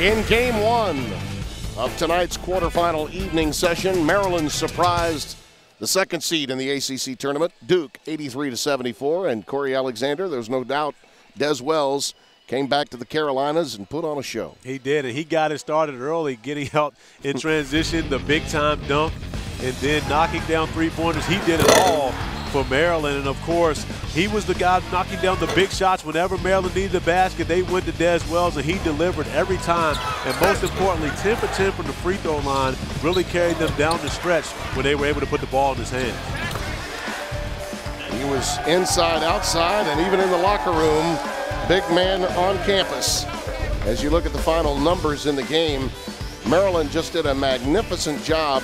In game one of tonight's quarterfinal evening session, Maryland surprised the second seed in the ACC tournament, Duke, 83-74, and Cory Alexander, there's no doubt, Des Wells came back to the Carolinas and put on a show. He did, and he got it started early, getting out in transition, the big-time dunk, and then knocking down three-pointers. He did it all for Maryland, and of course, he was the guy knocking down the big shots. Whenever Maryland needed a basket, they went to Des Wells, and he delivered every time. And most importantly, 10 for 10 from the free throw line really carried them down the stretch when they were able to put the ball in his hands. He was inside, outside, and even in the locker room, big man on campus. As you look at the final numbers in the game, Maryland just did a magnificent job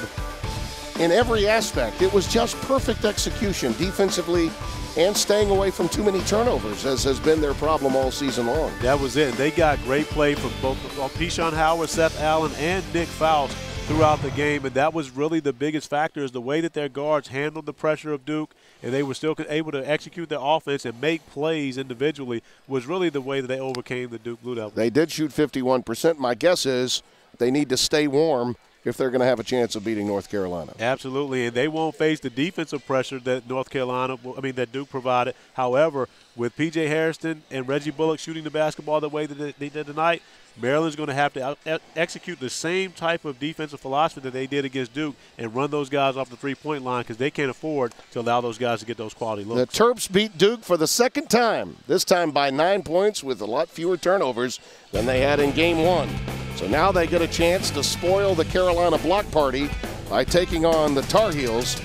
in every aspect. It was just perfect execution defensively and staying away from too many turnovers, as has been their problem all season long. That was it. They got great play from both Pishon Howard, Seth Allen, and Nick Faust throughout the game, and that was really the biggest factor, is the way that their guards handled the pressure of Duke, and they were still able to execute their offense and make plays individually, was really the way that they overcame the Duke Blue Devils. They did shoot 51%. My guess is they need to stay warm if they're going to have a chance of beating North Carolina. Absolutely, and they won't face the defensive pressure that that Duke provided. However, with P.J. Harrison and Reggie Bullock shooting the basketball the way that they did tonight, Maryland's going to have to execute the same type of defensive philosophy that they did against Duke and run those guys off the three-point line, because they can't afford to allow those guys to get those quality looks. The Terps beat Duke for the second time, this time by 9 points with a lot fewer turnovers than they had in game one. So now they get a chance to spoil the Carolina block party by taking on the Tar Heels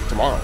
tomorrow.